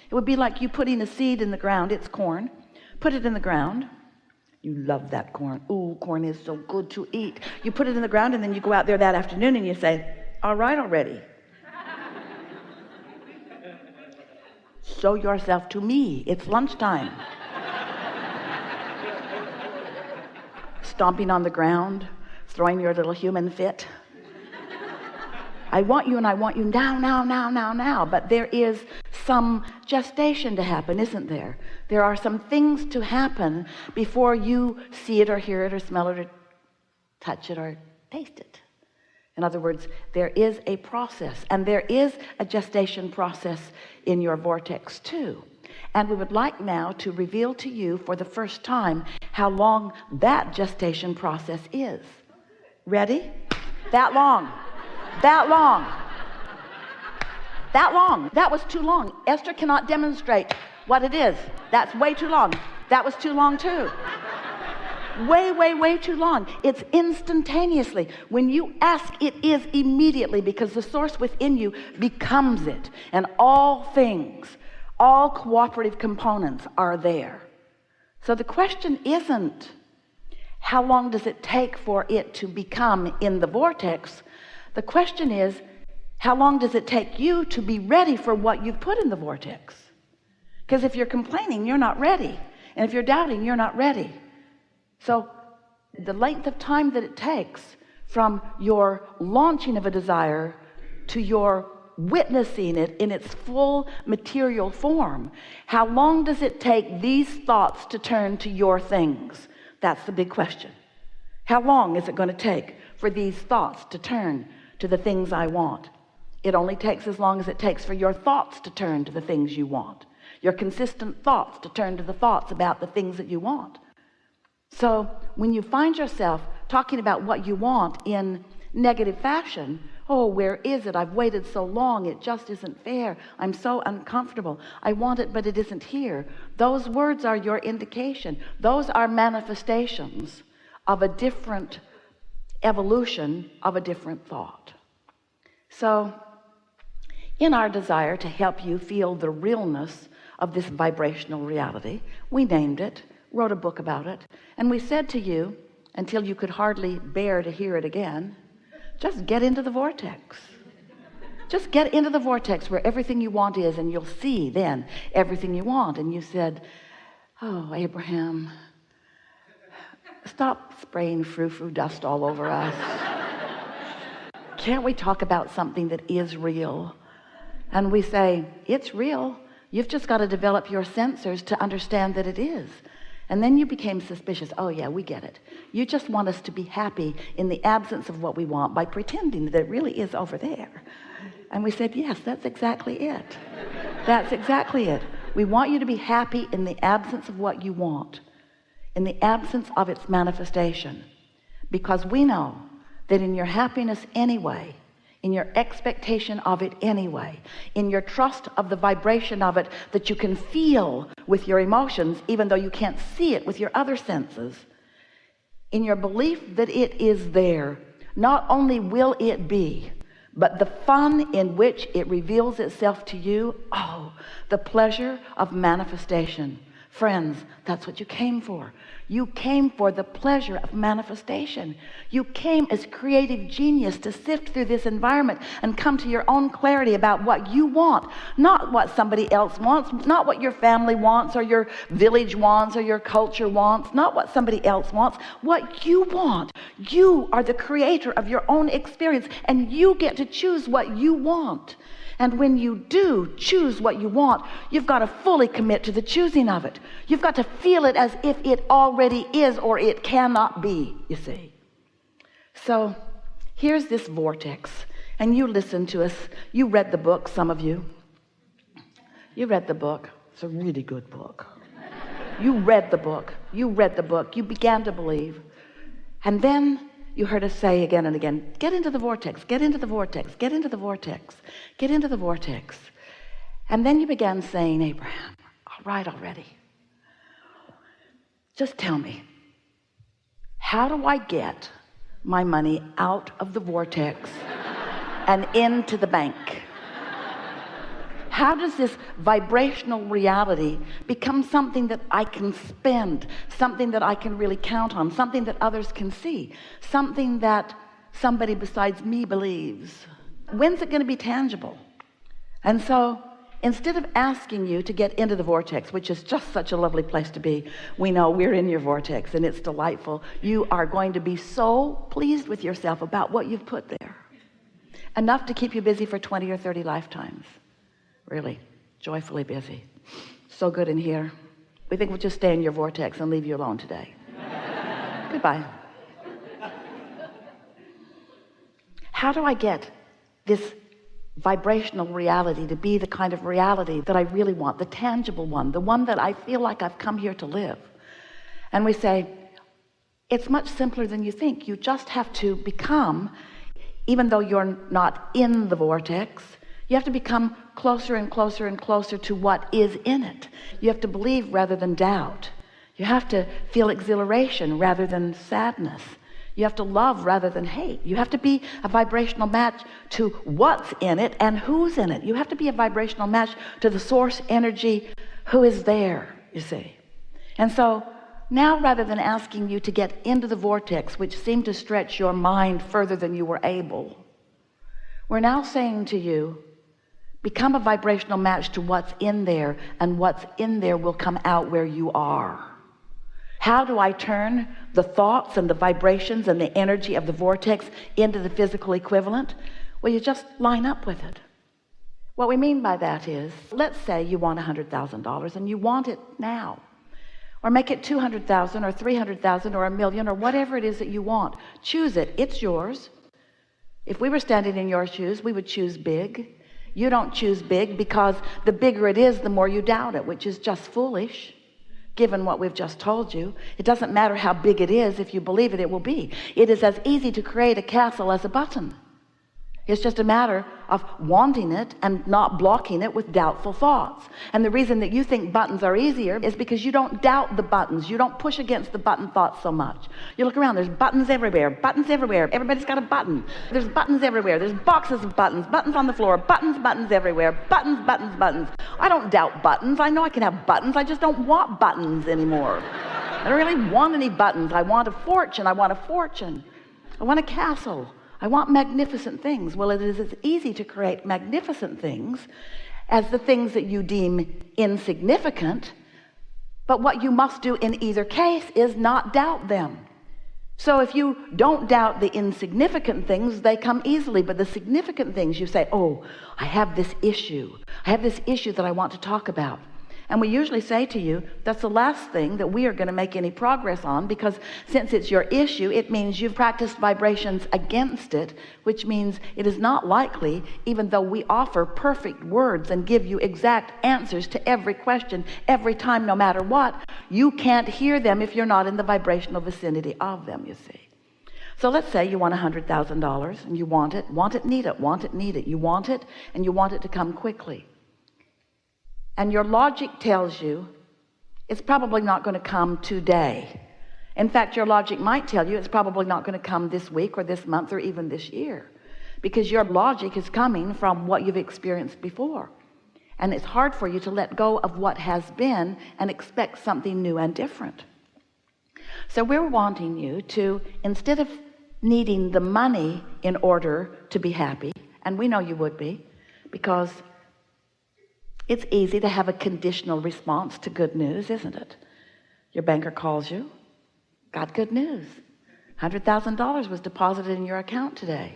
It would be like you putting a seed in the ground. It's corn. Put it in the ground. You love that corn. Ooh, corn is so good to eat. You put it in the ground, and then you go out there that afternoon and you say, all right already. Show yourself to me. It's lunchtime. Stomping on the ground, throwing your little human fit. I want you, and I want you now. But there is some gestation to happen, isn't there? There are some things to happen before you see it or hear it or smell it or touch it or taste it. In other words, there is a process, and there is a gestation process in your vortex too. And we would like now to reveal to you for the first time how long that gestation process is. Ready? That long. That long. That long. That was too long. Esther cannot demonstrate what it is. That's way too long. That was too long too. Way too long. It's instantaneously. When you ask, it is immediately, because the source within you becomes it. And all things, all cooperative components are there. So the question isn't how long does it take for it to become in the vortex. The question is, how long does it take you to be ready for what you've put in the vortex? Because if you're complaining, you're not ready. And if you're doubting, you're not ready. So the length of time that it takes from your launching of a desire to your witnessing it in its full material form, how long does it take these thoughts to turn to your things? That's the big question. How long is it going to take for these thoughts to turn to the things I want? It only takes as long as it takes for your thoughts to turn to the things you want. Your consistent thoughts to turn to the thoughts about the things that you want. So when you find yourself talking about what you want in negative fashion, oh, where is it? I've waited so long. It just isn't fair. I'm so uncomfortable. I want it, but it isn't here. Those words are your indication. Those are manifestations of a different evolution of a different thought. So in our desire to help you feel the realness of this vibrational reality, we named it, wrote a book about it, and we said to you, until you could hardly bear to hear it again, just get into the vortex. Just get into the vortex where everything you want is, and you'll see then everything you want. And you said, oh, Abraham, stop spraying frou-frou dust all over us. Can't we talk about something that is real? And we say, it's real. You've just got to develop your sensors to understand that it is. And then you became suspicious. Oh yeah, we get it. You just want us to be happy in the absence of what we want by pretending that it really is over there. And we said, yes, that's exactly it. That's exactly it. We want you to be happy in the absence of what you want, in the absence of its manifestation, because we know that in your happiness anyway, in your expectation of it anyway, in your trust of the vibration of it that you can feel with your emotions, even though you can't see it with your other senses, in your belief that it is there, not only will it be, but the fun in which it reveals itself to you, oh, the pleasure of manifestation. Friends, that's what you came for. You came for the pleasure of manifestation. You came as creative genius to sift through this environment and come to your own clarity about what you want, not what somebody else wants, not what your family wants or your village wants or your culture wants, not what somebody else wants, what you want. You are the creator of your own experience, and you get to choose what you want. And when you do choose what you want, you've got to fully commit to the choosing of it. You've got to feel it as if it already is, or it cannot be, you see. So here's this vortex, and you listen to us. You read the book, some of you. You read the book. It's a really good book. You read the book. You read the book. You began to believe. And then you heard us say again and again, get into the vortex, get into the vortex, get into the vortex, get into the vortex. And then you began saying, Abraham, all right already. Just tell me, how do I get my money out of the vortex and into the bank? How does this vibrational reality become something that I can spend, something that I can really count on, something that others can see, something that somebody besides me believes? When's it going to be tangible? And so instead of asking you to get into the vortex, which is just such a lovely place to be, we know we're in your vortex and it's delightful. You are going to be so pleased with yourself about what you've put there. Enough to keep you busy for 20 or 30 lifetimes. Really, joyfully busy. So good in here. We think we'll just stay in your vortex and leave you alone today. Goodbye. How do I get this vibrational reality to be the kind of reality that I really want, the tangible one, the one that I feel like I've come here to live? And we say, it's much simpler than you think. You just have to become, even though you're not in the vortex, you have to become closer and closer and closer to what is in it. You have to believe rather than doubt. You have to feel exhilaration rather than sadness. You have to love rather than hate. You have to be a vibrational match to what's in it and who's in it. You have to be a vibrational match to the source energy who is there, you see. And so now, rather than asking you to get into the vortex, which seemed to stretch your mind further than you were able, we're now saying to you, become a vibrational match to what's in there, and what's in there will come out where you are. How do I turn the thoughts and the vibrations and the energy of the vortex into the physical equivalent? Well, you just line up with it. What we mean by that is, let's say you want $100,000 and you want it now. Or make it 200,000 or 300,000 or 1,000,000 or whatever it is that you want. Choose it. It's yours. If we were standing in your shoes, we would choose big. You don't choose big because the bigger it is, the more you doubt it, which is just foolish, given what we've just told you. It doesn't matter how big it is. If you believe it, it will be. It is as easy to create a castle as a button. It's just a matter of wanting it and not blocking it with doubtful thoughts. And the reason that you think buttons are easier is because you don't doubt the buttons. You don't push against the button thoughts so much. You look around, there's buttons everywhere, buttons everywhere. Everybody's got a button. There's buttons everywhere. There's boxes of buttons, buttons on the floor, buttons, buttons everywhere, buttons, buttons, buttons. I don't doubt buttons. I know I can have buttons. I just don't want buttons anymore. I don't really want any buttons. I want a fortune. I want a fortune. I want a castle. I want magnificent things. Well, it is as easy to create magnificent things as the things that you deem insignificant, but what you must do in either case is not doubt them. So if you don't doubt the insignificant things, they come easily, but the significant things, you say, oh, I have this issue. I have this issue that I want to talk about. And we usually say to you, that's the last thing that we are going to make any progress on, because since it's your issue, it means you've practiced vibrations against it, which means it is not likely, even though we offer perfect words and give you exact answers to every question, every time, no matter what, you can't hear them if you're not in the vibrational vicinity of them, you see. So let's say you want $100,000 and you want it, need it, want it, need it. You want it and you want it to come quickly. And your logic tells you it's probably not going to come today. In fact, your logic might tell you it's probably not going to come this week or this month or even this year, because your logic is coming from what you've experienced before. And it's hard for you to let go of what has been and expect something new and different. So we're wanting you to, instead of needing the money in order to be happy, and we know you would be, because it's easy to have a conditional response to good news, isn't it? Your banker calls you, got good news. $100,000 was deposited in your account today.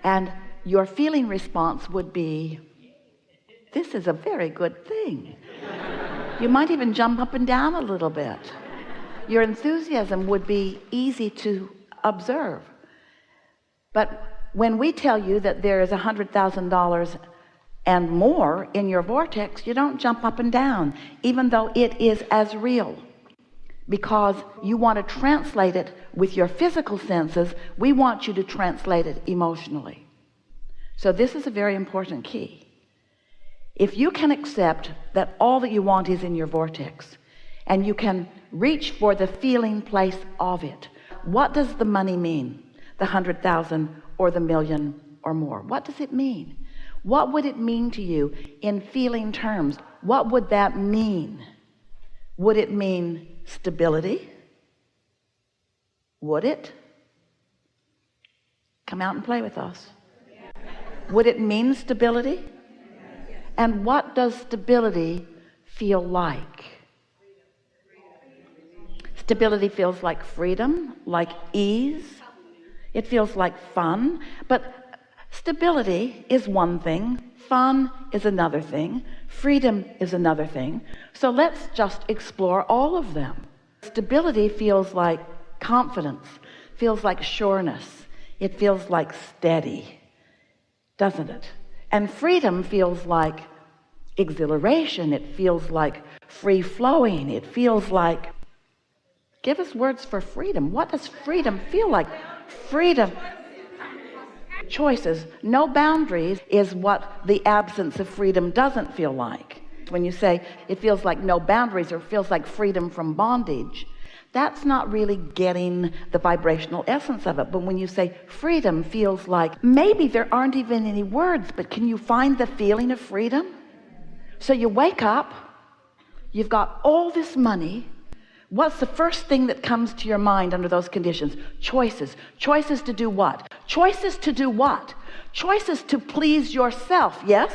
And your feeling response would be, this is a very good thing. You might even jump up and down a little bit. Your enthusiasm would be easy to observe. But when we tell you that there is $100,000 and more in your vortex, you don't jump up and down, even though it is as real, because you want to translate it with your physical senses. We want you to translate it emotionally. So this is a very important key. If you can accept that all that you want is in your vortex, and you can reach for the feeling place of it, what does the money mean? The 100,000 or the million or more? What does it mean? What would it mean to you in feeling terms? What would that mean? Would it mean stability? Would it? Come out and play with us. Would it mean stability? And what does stability feel like? Stability feels like freedom, like ease. It feels like fun. But stability is one thing. Fun is another thing. Freedom is another thing. So let's just explore all of them. Stability feels like confidence, feels like sureness. It feels like steady, doesn't it? And freedom feels like exhilaration. It feels like free flowing. It feels like, give us words for freedom. What does freedom feel like? Freedom. Choices. No boundaries is what the absence of freedom doesn't feel like. When you say it feels like no boundaries or feels like freedom from bondage, that's not really getting the vibrational essence of it. But when you say freedom feels like, maybe there aren't even any words, but can you find the feeling of freedom? So you wake up, you've got all this money. What's the first thing that comes to your mind under those conditions? Choices. Choices to do what? Choices to do what? Choices to please yourself, yes?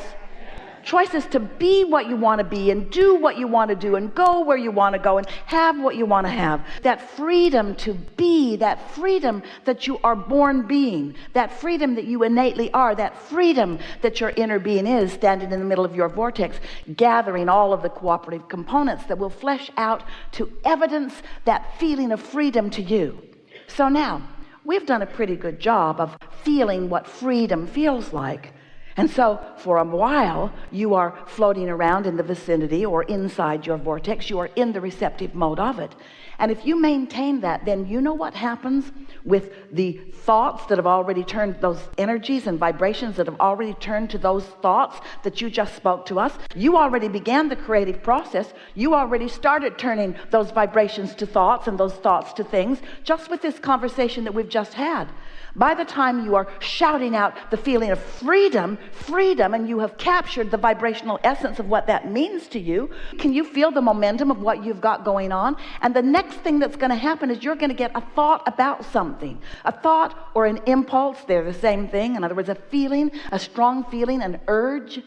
Choices to be what you want to be and do what you want to do and go where you want to go and have what you want to have. That freedom to be, that freedom that you are born being, that freedom that you innately are, that freedom that your inner being is standing in the middle of your vortex, gathering all of the cooperative components that will flesh out to evidence that feeling of freedom to you. So now, we've done a pretty good job of feeling what freedom feels like. And so for a while, you are floating around in the vicinity or inside your vortex. You are in the receptive mode of it. And if you maintain that, then you know what happens with the thoughts that have already turned, those energies and vibrations that have already turned to those thoughts that you just spoke to us. You already began the creative process. You already started turning those vibrations to thoughts and those thoughts to things just with this conversation that we've just had. By the time you are shouting out the feeling of freedom, and you have captured the vibrational essence of what that means to you, can you feel the momentum of what you've got going on? And the next thing that's going to happen is you're going to get a thought about something. A thought or an impulse, they're the same thing. In other words, a feeling, a strong feeling, an urge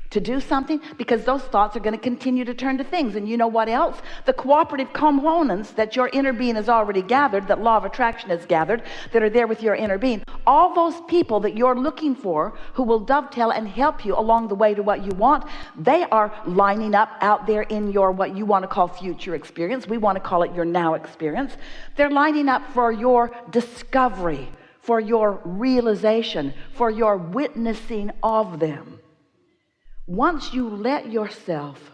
to do something, because those thoughts are going to continue to turn to things. And you know what else? The cooperative components that your inner being has already gathered, that law of attraction has gathered, that are there with your inner being, all those people that you're looking for who will dovetail and help you along the way to what you want, they are lining up out there in your what you want to call future experience. We want to call it your now experience. They're lining up for your discovery, for your realization, for your witnessing of them. Once you let yourself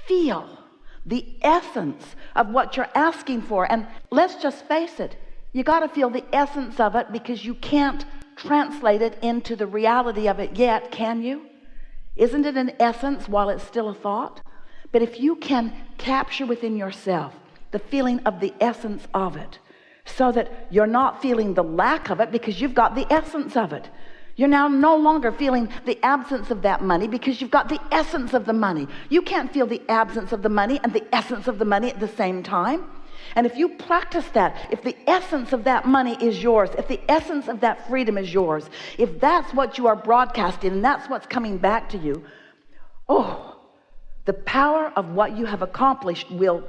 feel the essence of what you're asking for, and let's just face it, you got to feel the essence of it, because you can't translate it into the reality of it yet, can you? Isn't it an essence while it's still a thought? But if you can capture within yourself the feeling of the essence of it, so that you're not feeling the lack of it because you've got the essence of it. You're now no longer feeling the absence of that money because you've got the essence of the money. You can't feel the absence of the money and the essence of the money at the same time. And if you practice that, if the essence of that money is yours, if the essence of that freedom is yours, if that's what you are broadcasting and that's what's coming back to you, oh, the power of what you have accomplished will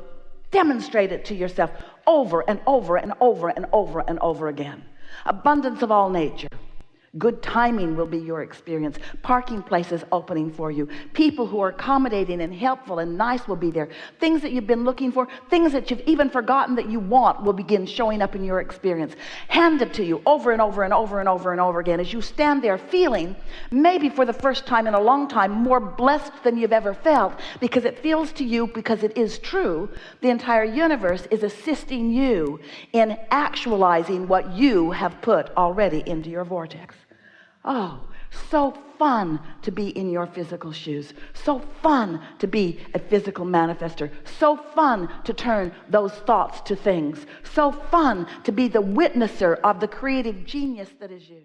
demonstrate it to yourself over and over and over and over and over again. Abundance of all nature. Good timing will be your experience. Parking places opening for you. People who are accommodating and helpful and nice will be there. Things that you've been looking for, things that you've even forgotten that you want, will begin showing up in your experience. Handed to you over and over and over and over and over again as you stand there feeling, maybe for the first time in a long time, more blessed than you've ever felt, because it feels to you, because it is true, the entire universe is assisting you in actualizing what you have put already into your vortex. Oh, so fun to be in your physical shoes. So fun to be a physical manifester. So fun to turn those thoughts to things. So fun to be the witnesser of the creative genius that is you.